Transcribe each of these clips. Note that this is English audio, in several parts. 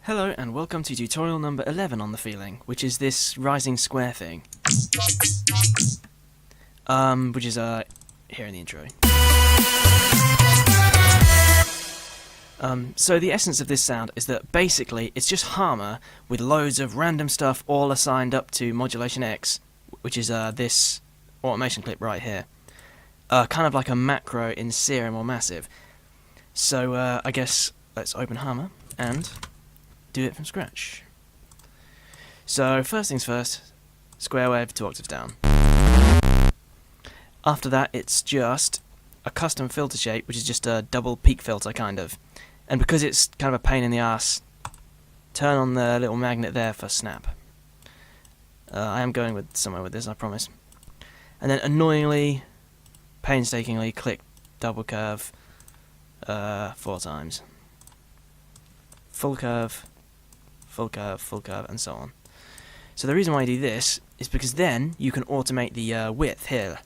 Hello and welcome to tutorial number 11 on the feeling, which is this rising square thing. Which is here in the intro. So the essence of this sound is that basically it's just Harmer with loads of random stuff all assigned up to modulation X, which is this automation clip right here. Kind of like a macro in Serum or Massive. So I guess let's open Harmer and do it from scratch. So first things first, square wave 2 octaves down. After that it's just a custom filter shape, which is just a double peak filter kind of. And because it's kind of a pain in the ass, turn on the little magnet there for snap. I am going with somewhere with this, I promise. And then annoyingly, painstakingly click double curve 4 times. Full curve, full curve, full curve, and so on. So the reason why I do this is because then you can automate the width here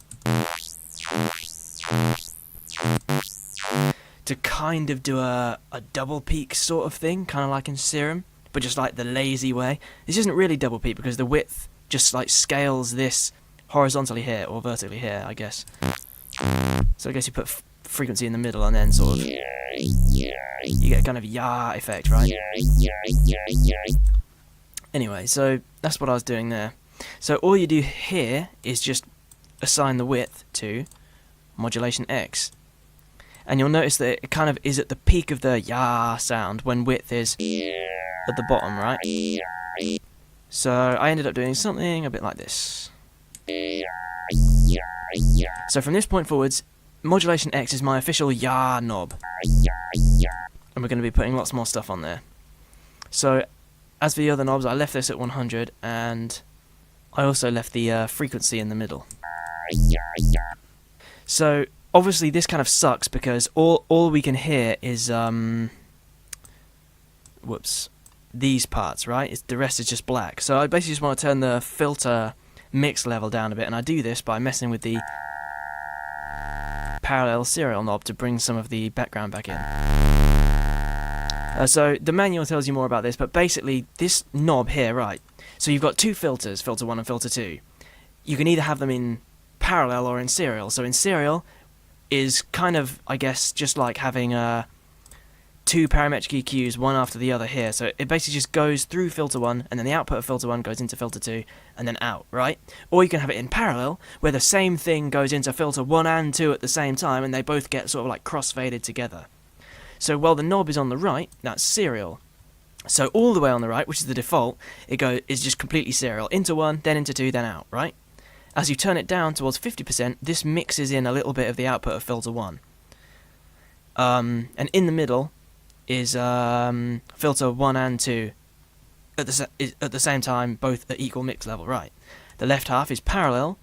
to kind of do a double peak sort of thing, kind of like in Serum, but just like the lazy way. This isn't really double peak because the width just like scales this horizontally here or vertically here, I guess. So I guess you put frequency in the middle and then sort of you get kind of yah effect, right? Anyway, so that's what I was doing there. So all you do here is just assign the width to modulation X. And you'll notice that it kind of is at the peak of the yah sound when width is at the bottom, right? So I ended up doing something a bit like this. So from this point forwards, modulation X is my official yah knob. And we're going to be putting lots more stuff on there. So as for the other knobs, I left this at 100 and I also left the frequency in the middle. So obviously this kind of sucks because all we can hear is these parts, right? The rest is just black. So I basically just want to turn the filter mix level down a bit, and I do this by messing with the parallel serial knob to bring some of the background back in. So the manual tells you more about this, but basically this knob here, right? So you've got two filters, filter 1 and filter 2. You can either have them in parallel or in serial. So in serial is kind of, I guess, just like having two parametric EQs, one after the other here. So it basically just goes through filter 1, and then the output of filter 1 goes into filter 2, and then out, right? Or you can have it in parallel, where the same thing goes into filter 1 and 2 at the same time, and they both get sort of like cross-faded together. So while the knob is on the right, that's serial. So all the way on the right, which is the default, is just completely serial. Into 1, then into 2, then out, right? As you turn it down towards 50%, this mixes in a little bit of the output of filter 1. And in the middle is filter 1 and 2 at the same time, both at equal mix level, right? The left half is parallel,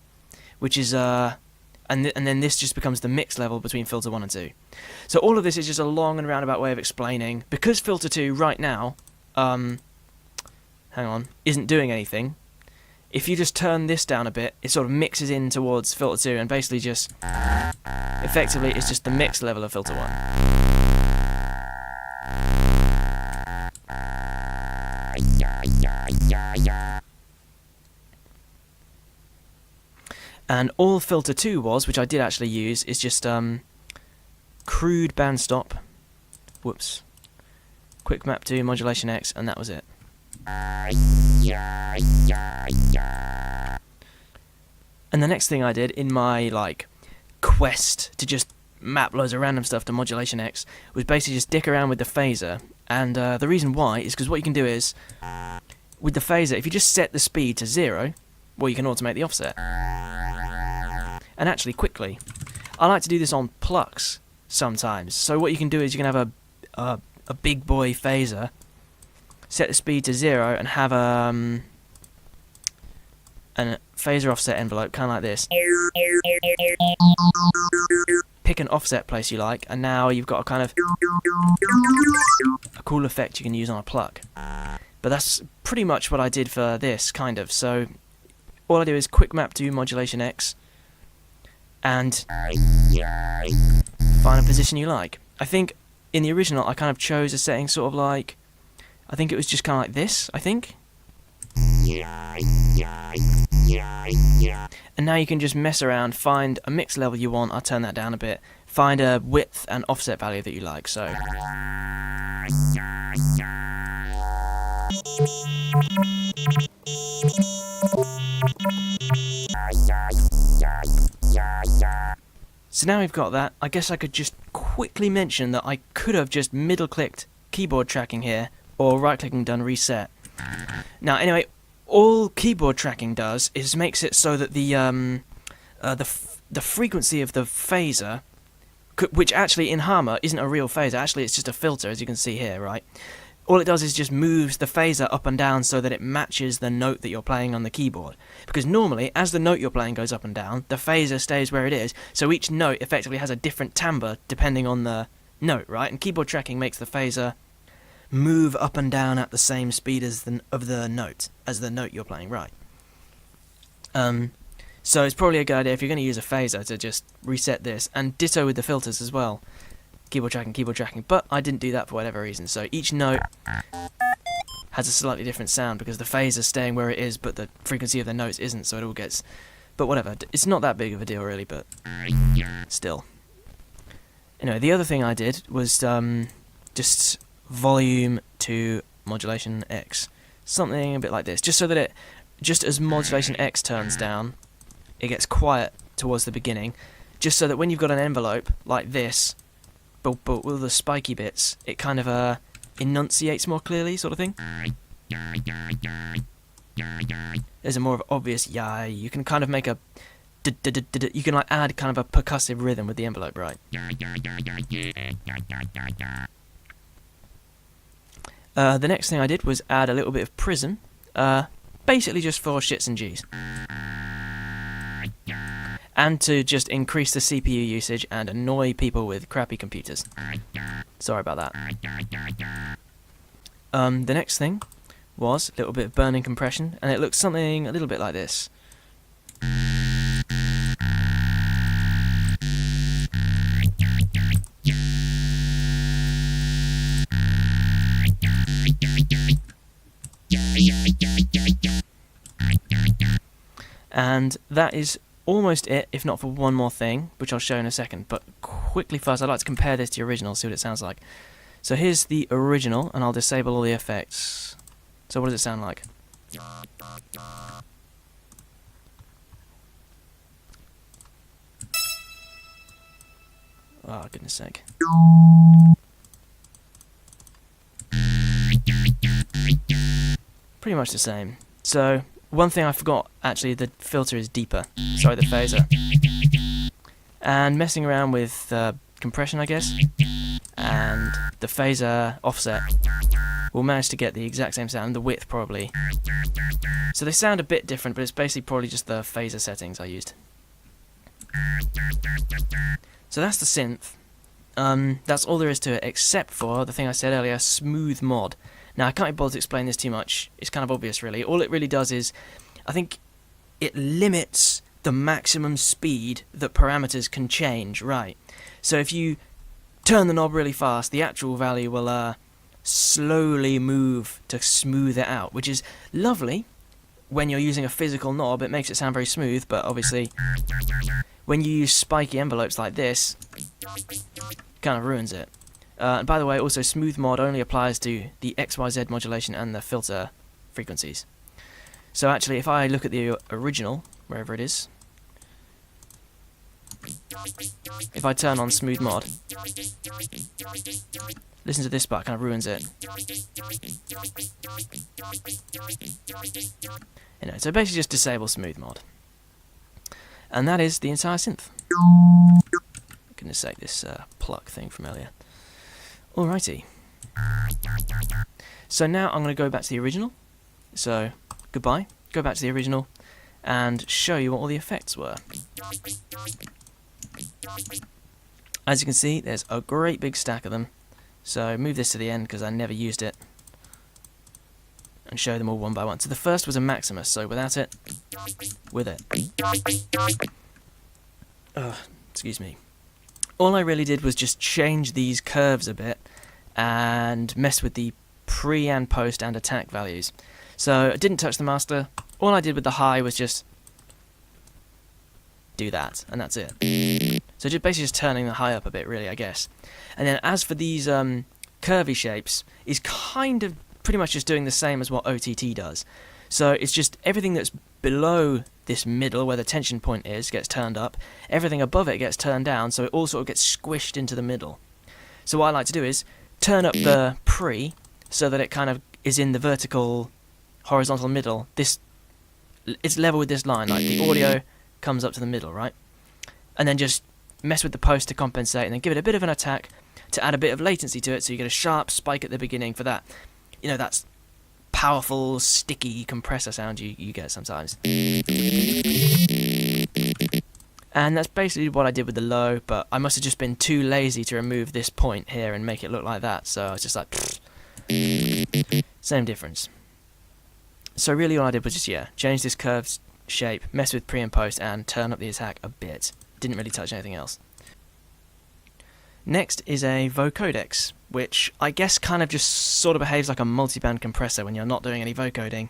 which is and then this just becomes the mix level between filter 1 and 2. So all of this is just a long and roundabout way of explaining, because filter 2 right now, isn't doing anything. If you just turn this down a bit, it sort of mixes in towards filter 2 and basically just, effectively, it's just the mix level of filter 1. And all filter 2 was, which I did actually use, is just crude band stop, quick map to modulation X, and that was it. And the next thing I did in my quest to just map loads of random stuff to modulation X was basically just dick around with the phaser. And the reason why is because what you can do is, with the phaser, if you just set the speed to 0, well, you can automate the offset. And actually, quickly, I like to do this on plucks sometimes. So what you can do is you can have a big boy phaser, set the speed to 0, and have a phaser offset envelope, kind of like this. Pick an offset place you like, and now you've got a kind of a cool effect you can use on a pluck. But that's pretty much what I did for this, kind of. So all I do is quick map to modulation X, and find a position you like. I think in the original I kind of chose a setting sort of like I think it was just kind of like this, I think. And now you can just mess around, find a mix level you want. I'll turn that down a bit. Find a width and offset value that you like. So now we've got that. I guess I could just quickly mention that I could have just middle clicked keyboard tracking here, or right click and done reset. Now anyway, all keyboard tracking does is makes it so that the frequency of the phaser, which actually in Harmor isn't a real phaser, actually it's just a filter, as you can see here, right? All it does is just moves the phaser up and down so that it matches the note that you're playing on the keyboard. Because normally, as the note you're playing goes up and down, the phaser stays where it is, so each note effectively has a different timbre depending on the note, right? And keyboard tracking makes the phaser move up and down at the same speed as the note you're playing, right? So it's probably a good idea if you're going to use a phaser to just reset this, and ditto with the filters as well. Keyboard tracking, but I didn't do that for whatever reason, so each note has a slightly different sound because the phaser's staying where it is, but the frequency of the notes isn't, so it all gets... But whatever, it's not that big of a deal really, but still. Anyway, the other thing I did was just volume to modulation X. Something a bit like this, just so that it, just as modulation X turns down, it gets quiet towards the beginning, just so that when you've got an envelope like this, but with the spiky bits, it kind of enunciates more clearly, sort of thing. There's a more of obvious yah. You can kind of make a you can like add kind of a percussive rhythm with the envelope, right? The next thing I did was add a little bit of prism, basically just for shits and G's. And to just increase the CPU usage and annoy people with crappy computers. Sorry about that. The next thing was a little bit of burning compression, and it looks something a little bit like this. And that is almost it, if not for one more thing, which I'll show in a second. But quickly first, I'd like to compare this to the original, see what it sounds like. So here's the original, and I'll disable all the effects. So what does it sound like? Oh, goodness sake. Pretty much the same. So, one thing I forgot, actually, the filter is deeper. Sorry, the phaser. And messing around with compression, I guess, and the phaser offset, we'll manage to get the exact same sound, the width probably. So they sound a bit different, but it's basically probably just the phaser settings I used. So that's the synth. That's all there is to it, except for the thing I said earlier, smooth mod. Now, I can't be bothered to explain this too much. It's kind of obvious, really. All it really does is, I think, it limits the maximum speed that parameters can change, right? So if you turn the knob really fast, the actual value will slowly move to smooth it out, which is lovely. When you're using a physical knob, it makes it sound very smooth, but obviously, when you use spiky envelopes like this, it kind of ruins it. And by the way, also smooth mod only applies to the XYZ modulation and the filter frequencies. So actually, if I look at the original, wherever it is, if I turn on smooth mod, listen to this part, it kind of ruins it. Anyway, so basically just disable smooth mod. And that is the entire synth. Goodness sake, this pluck thing from earlier. Alrighty. So now I'm going to go back to the original. So, goodbye. Go back to the original and show you what all the effects were. As you can see, there's a great big stack of them. So move this to the end because I never used it. And show them all one by one. So the first was a Maximus, so without it, with it. Excuse me. All I really did was just change these curves a bit and mess with the pre and post and attack values. So I didn't touch the master. All I did with the high was just do that, and that's it. So just basically just turning the high up a bit, really, I guess. And then as for these curvy shapes, is kind of pretty much just doing the same as what OTT does. So it's just everything that's below this middle, where the tension point is, gets turned up. Everything above it gets turned down, so it all sort of gets squished into the middle. So what I like to do is turn up the pre, so that it kind of is in the vertical, horizontal middle. It's level with this line, like the audio comes up to the middle, right? And then just mess with the post to compensate, and then give it a bit of an attack to add a bit of latency to it, so you get a sharp spike at the beginning for that. You know, that's powerful, sticky compressor sound you get sometimes. And that's basically what I did with the low, but I must have just been too lazy to remove this point here and make it look like that, so I was just like, same difference. So really all I did was just, change this curved shape, mess with pre and post, and turn up the attack a bit. Didn't really touch anything else. Next is a vocodex, which I guess kind of just sort of behaves like a multiband compressor when you're not doing any vocoding,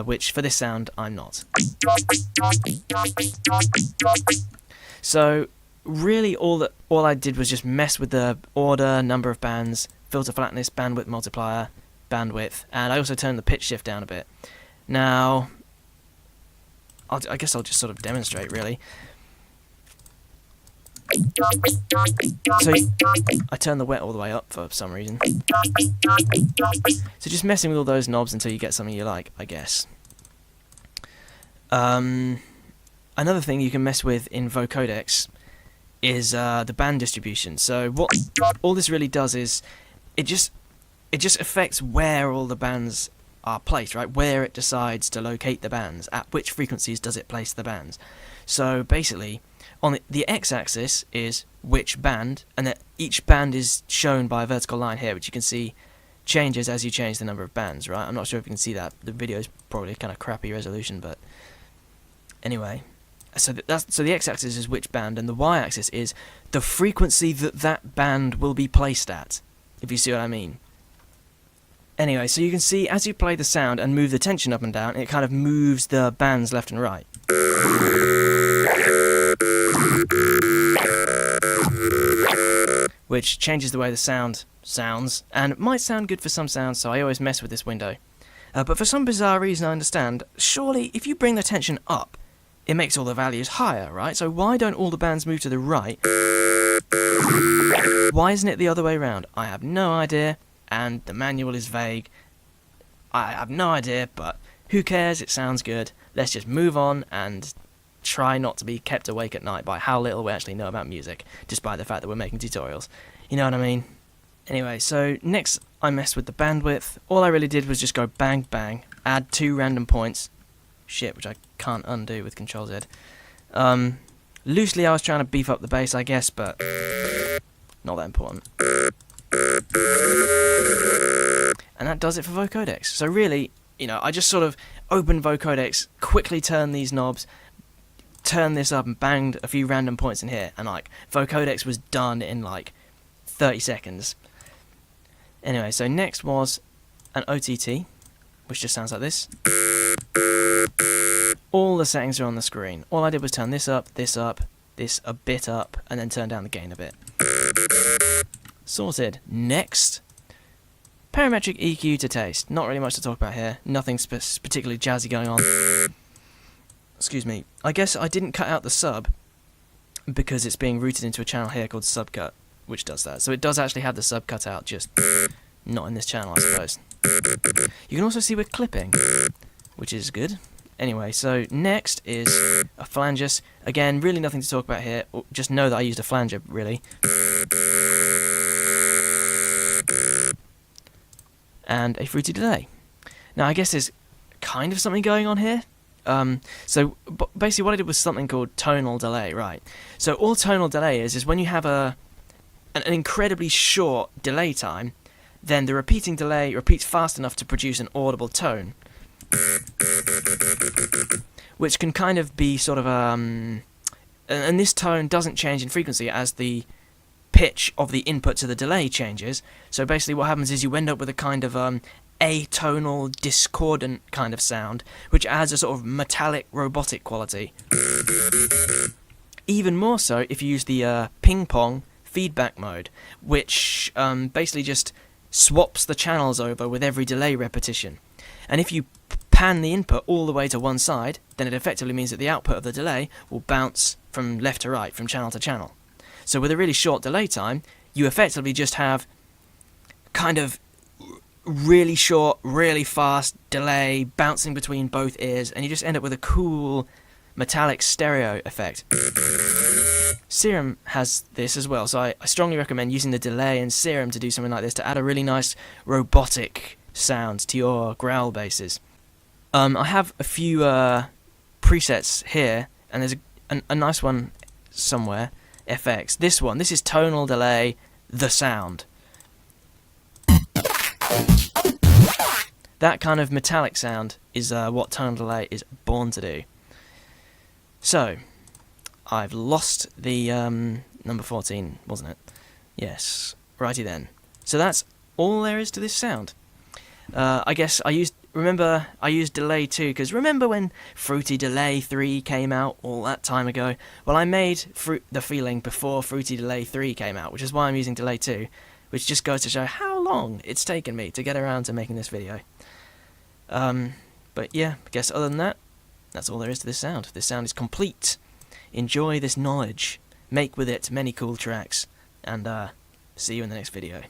which for this sound I'm not. So really all I did was just mess with the order, number of bands, filter flatness, bandwidth multiplier, bandwidth, and I also turned the pitch shift down a bit. Now, I guess I'll just sort of demonstrate really. So I turn the wet all the way up for some reason. So just messing with all those knobs until you get something you like, I guess. Another thing you can mess with in vocodex is the band distribution. So what all this really does is it just affects where all the bands are placed, right? Where it decides to locate the bands, at which frequencies does it place the bands. So basically, on the x-axis is which band, and that each band is shown by a vertical line here, which you can see changes as you change the number of bands, right? I'm not sure if you can see that. The video is probably kind of crappy resolution, but anyway. So the x-axis is which band, and the y-axis is the frequency that band will be placed at, if you see what I mean. Anyway, so you can see as you play the sound and move the tension up and down, it kind of moves the bands left and right. Which changes the way the sound sounds, and it might sound good for some sounds, so I always mess with this window. But for some bizarre reason I understand, surely if you bring the tension up, it makes all the values higher, right? So why don't all the bands move to the right? Why isn't it the other way around? I have no idea, and the manual is vague. I have no idea, but who cares? It sounds good. Let's just move on and try not to be kept awake at night by how little we actually know about music, despite the fact that we're making tutorials. You know what I mean? Anyway, so next I messed with the bandwidth. All I really did was just go bang bang, add 2 random points. Shit, which I can't undo with Control Z. Loosely I was trying to beef up the bass, I guess, but not that important. And that does it for vocodex. So really, you know, I just sort of opened vocodex, quickly turned these knobs, turned this up and banged a few random points in here, and like vocodex was done in like 30 seconds. Anyway, so next was an OTT, which just sounds like this. All the settings are on the screen. All I did was turn this up, this a bit up, and then turn down the gain a bit. Sorted. Next, parametric EQ to taste. Not really much to talk about here. Nothing particularly jazzy going on. Excuse me. I guess I didn't cut out the sub because it's being routed into a channel here called subcut, which does that. So it does actually have the sub cut out, just not in this channel, I suppose. You can also see we're clipping, which is good. Anyway, so next is a flangus. Again, really nothing to talk about here. Just know that I used a flanger, really. And a fruity delay. Now, I guess there's kind of something going on here. So basically what I did was something called tonal delay, right? So all tonal delay is when you have an incredibly short delay time, then the repeating delay repeats fast enough to produce an audible tone. Which can kind of be sort of and this tone doesn't change in frequency as the pitch of the input to the delay changes. So basically what happens is you end up with a kind of atonal, discordant kind of sound, which adds a sort of metallic, robotic quality. Even more so if you use the ping-pong feedback mode, which basically just swaps the channels over with every delay repetition. And if you pan the input all the way to one side, then it effectively means that the output of the delay will bounce from left to right, from channel to channel. So with a really short delay time, you effectively just have kind of really short, really fast delay bouncing between both ears, and you just end up with a cool metallic stereo effect. Serum has this as well, so I strongly recommend using the delay and Serum to do something like this, to add a really nice robotic sound to your growl basses. I have a few presets here, and there's a nice one somewhere, FX. This is tonal delay, the sound. That kind of metallic sound is what tonal delay is born to do. So, I've lost the number 14, wasn't it? Yes, righty then. So that's all there is to this sound. I guess I used delay 2, because remember when Fruity Delay 3 came out all that time ago? Well, I made the feeling before Fruity Delay 3 came out, which is why I'm using delay 2, which just goes to show how long it's taken me to get around to making this video. But yeah, I guess other than that, that's all there is to this sound. This sound is complete. Enjoy this knowledge. Make with it many cool tracks. And see you in the next video.